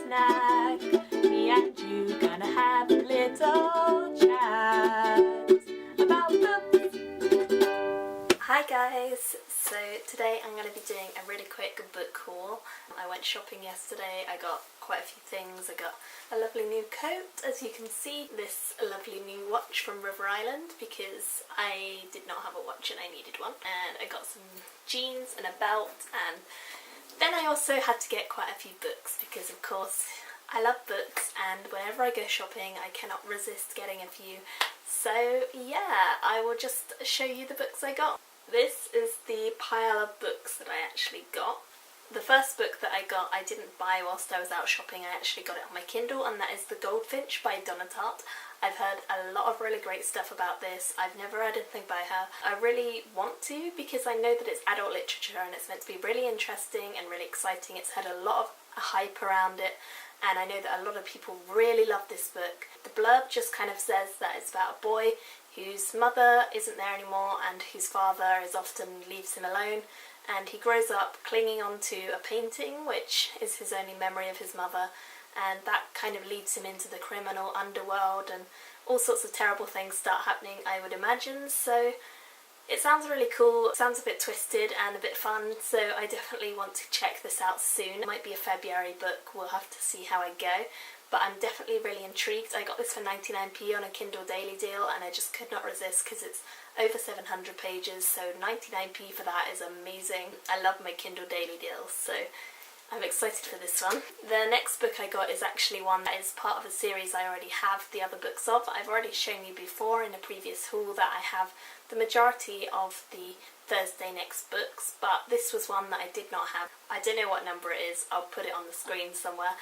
snack. Me and you gonna have a little chat about books. Hi guys, so today I'm going to be doing a really quick book haul. I went shopping yesterday, I got quite a few things. I got a lovely new coat, as you can see, this lovely new watch from River Island because I did not have a watch and I needed one, and I got some jeans and a belt, and then I also had to get quite a few books because of course I love books and whenever I go shopping I cannot resist getting a few. So yeah, I will just show you the books I got. This is the pile of books that I actually got. The first book that I got I didn't buy whilst I was out shopping, I actually got it on my Kindle, and that is The Goldfinch by Donna Tartt. I've heard a lot of really great stuff about this. I've never read anything by her. I really want to because I know that it's adult literature and it's meant to be really interesting and really exciting. It's had a lot of hype around it and I know that a lot of people really love this book. The blurb just kind of says that it's about a boy whose mother isn't there anymore and whose father is often leaves him alone, and he grows up clinging onto a painting which is his only memory of his mother, and that kind of leads him into the criminal underworld and all sorts of terrible things start happening, I would imagine. So it sounds really cool, it sounds a bit twisted and a bit fun, so I definitely want to check this out soon. It might be a February book, we'll have to see how I go, but I'm definitely really intrigued. I got this for 99p on a Kindle Daily deal and I just could not resist because it's over 700 pages, so 99p for that is amazing. I love my Kindle Daily deals, so I'm excited for this one. The next book I got is actually one that is part of a series I already have the other books of. I've already shown you before in a previous haul that I have the majority of the Thursday Next books, but this was one that I did not have. I don't know what number it is, I'll put it on the screen somewhere,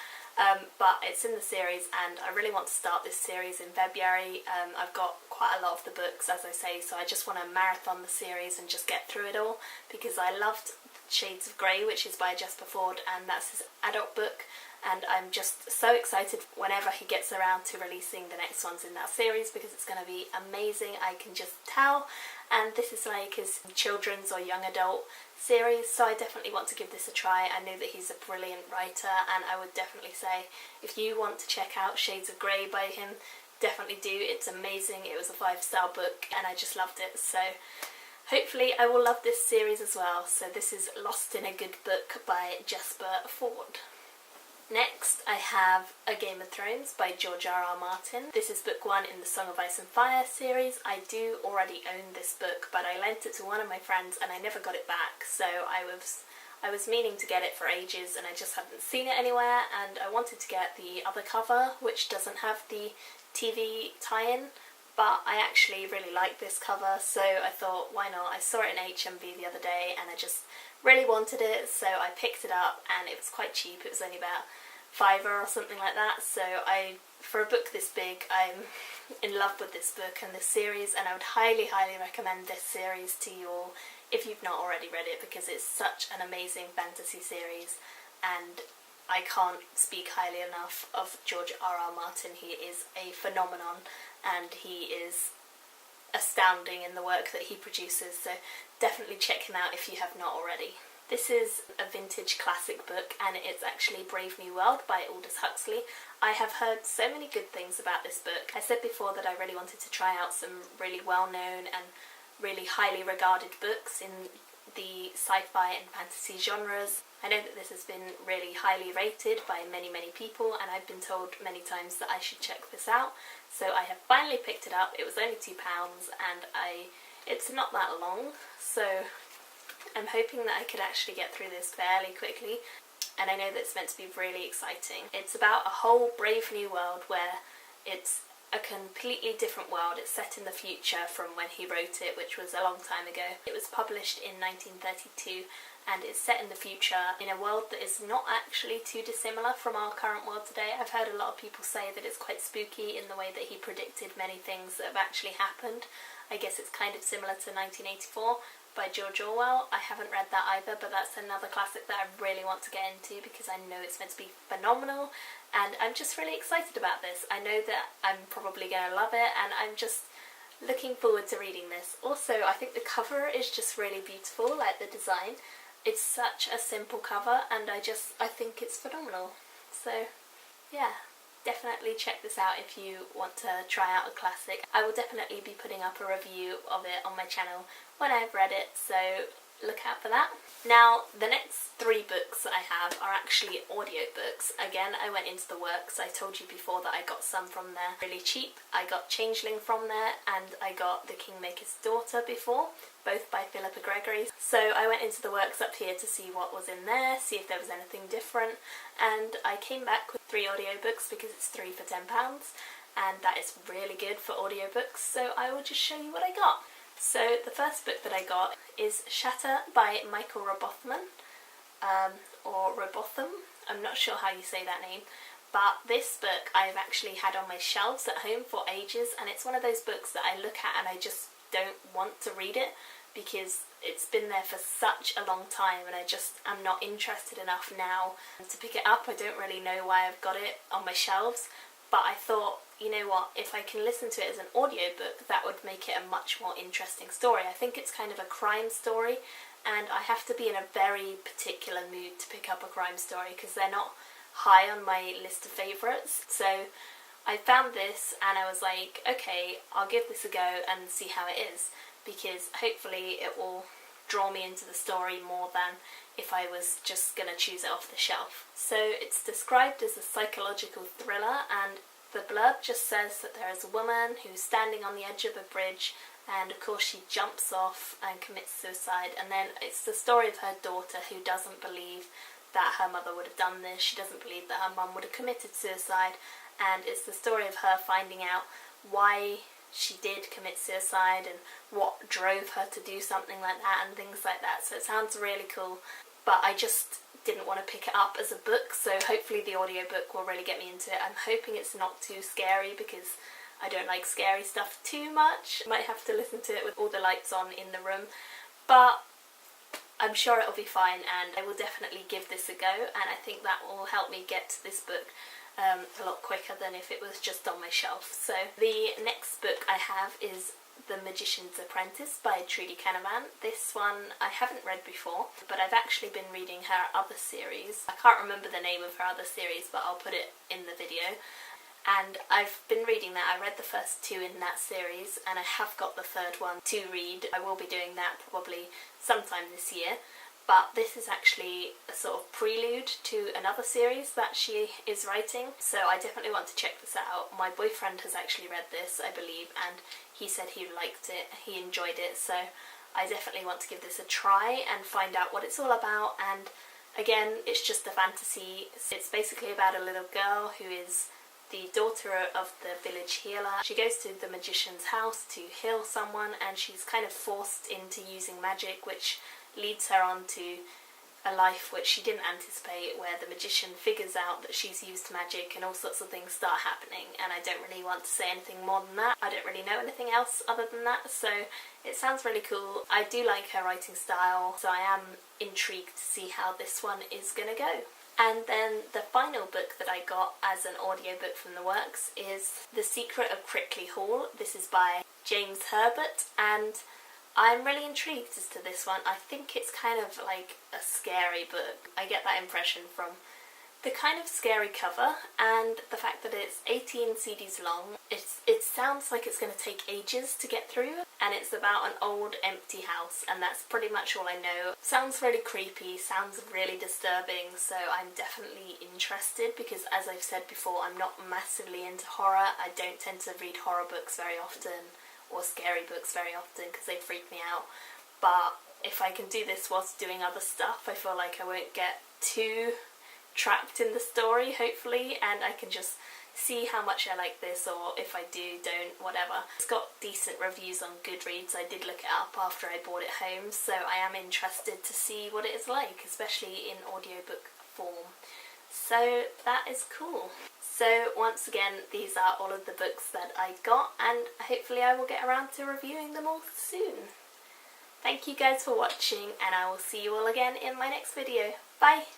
but it's in the series and I really want to start this series in February. I've got quite a lot of the books, as I say, so I just want to marathon the series and just get through it all because I loved Shades of Grey, which is by Jasper Fforde, and that's his adult book, and I'm just so excited whenever he gets around to releasing the next ones in that series because it's going to be amazing, I can just tell. And this is like his children's or young adult series, so I definitely want to give this a try. I know that he's a brilliant writer and I would definitely say if you want to check out Shades of Grey by him, definitely do. It's amazing, it was a 5-star book and I just loved it, so hopefully I will love this series as well. So this is Lost in a Good Book by Jasper Fforde. Next I have A Game of Thrones by George R.R. Martin. This is book 1 in the Song of Ice and Fire series. I do already own this book, but I lent it to one of my friends and I never got it back, so I was meaning to get it for ages and I just hadn't seen it anywhere, and I wanted to get the other cover which doesn't have the TV tie-in, but I actually really like this cover, so I thought why not. I saw it in HMV the other day and I just really wanted it, so I picked it up and it was quite cheap. It was only about £5 or something like that, so for a book this big, I'm in love with this book and this series, and I would highly recommend this series to you all if you've not already read it because it's such an amazing fantasy series and I can't speak highly enough of George R.R. Martin. He is a phenomenon and he is astounding in the work that he produces, so definitely check him out if you have not already. This is a vintage classic book and it's actually Brave New World by Aldous Huxley. I have heard so many good things about this book. I said before that I really wanted to try out some really well-known and really highly regarded books in the sci-fi and fantasy genres. I know that this has been really highly rated by many people and I've been told many times that I should check this out, so I have finally picked it up. It was only £2 and it's not that long, so I'm hoping that I could actually get through this fairly quickly, and I know that it's meant to be really exciting. It's about a whole brave new world where it's a completely different world. It's set in the future from when he wrote it, which was a long time ago. It was published in 1932 and it's set in the future in a world that is not actually too dissimilar from our current world today. I've heard a lot of people say that it's quite spooky in the way that he predicted many things that have actually happened. I guess it's kind of similar to 1984 by George Orwell. I haven't read that either, but that's another classic that I really want to get into because I know it's meant to be phenomenal and I'm just really excited about this. I know that I'm probably going to love it and I'm just looking forward to reading this. Also, I think the cover is just really beautiful, like the design. It's such a simple cover and I think it's phenomenal. So yeah, definitely check this out if you want to try out a classic. I will definitely be putting up a review of it on my channel when I've read it, so look out for that. Now, the next 3 books I have are actually audiobooks. Again, I went into the works. I told you before that I got some from there really cheap. I got Changeling from there, and I got The Kingmaker's Daughter before, both by Philippa Gregory. So I went into the works up here to see what was in there, see if there was anything different, and I came back with 3 audiobooks because it's 3 for £10, and that is really good for audiobooks, so I will just show you what I got. So the first book that I got is Shatter by Michael Robotham, or Robotham, I'm not sure how you say that name, but this book I've actually had on my shelves at home for ages, and it's one of those books that I look at and I just don't want to read it because it's been there for such a long time and I'm not interested enough now to pick it up. I don't really know why I've got it on my shelves, but I thought, you know what, if I can listen to it as an audiobook, that would make it a much more interesting story. I think it's kind of a crime story, and I have to be in a very particular mood to pick up a crime story because they're not high on my list of favourites. So I found this and I was like, okay, I'll give this a go and see how it is, because hopefully it will draw me into the story more than if I was just going to choose it off the shelf. So it's described as a psychological thriller, and the blurb just says that there is a woman who's standing on the edge of a bridge, and of course she jumps off and commits suicide, and then it's the story of her daughter who doesn't believe that her mother would have done this. She doesn't believe that her mum would have committed suicide, and it's the story of her finding out why she did commit suicide and what drove her to do something like that and things like that. So it sounds really cool, but I just didn't want to pick it up as a book, so hopefully the audiobook will really get me into it. I'm hoping it's not too scary because I don't like scary stuff too much. I might have to listen to it with all the lights on in the room, but I'm sure it'll be fine, and I will definitely give this a go, and I think that will help me get to this book a lot quicker than if it was just on my shelf. So the next book I have is The Magician's Apprentice by Trudy Canavan. This one I haven't read before, but I've actually been reading her other series. I can't remember the name of her other series, but I'll put it in the video. And I've been reading that. I read the first 2 in that series, and I have got the 3rd one to read. I will be doing that probably sometime this year. But this is actually a sort of prelude to another series that she is writing, so I definitely want to check this out. My boyfriend has actually read this, I believe, and he said he liked it, he enjoyed it, so I definitely want to give this a try and find out what it's all about. And again, it's just a fantasy. It's basically about a little girl who is the daughter of the village healer. She goes to the magician's house to heal someone, and she's kind of forced into using magic, which leads her on to a life which she didn't anticipate, where the magician figures out that she's used magic and all sorts of things start happening. And I don't really want to say anything more than that. I don't really know anything else other than that, so it sounds really cool. I do like her writing style, so I am intrigued to see how this one is gonna go. And then the final book that I got as an audiobook from the works is The Secret of Crickley Hall. This is by James Herbert, and I'm really intrigued as to this one. I think it's kind of like a scary book. I get that impression from the kind of scary cover and the fact that it's 18 CDs long. It sounds like it's going to take ages to get through, and it's about an old empty house, and that's pretty much all I know. Sounds really creepy, sounds really disturbing, so I'm definitely interested because, as I've said before, I'm not massively into horror. I don't tend to read horror books very often, or scary books very often, because they freak me out. But if I can do this whilst doing other stuff, I feel like I won't get too trapped in the story, hopefully, and I can just see how much I like this, or if I do, don't, whatever. It's got decent reviews on Goodreads. I did look it up after I bought it home, so I am interested to see what it is like, especially in audiobook form. So that is cool. So once again, these are all of the books that I got, and hopefully I will get around to reviewing them all soon. Thank you guys for watching, and I will see you all again in my next video. Bye!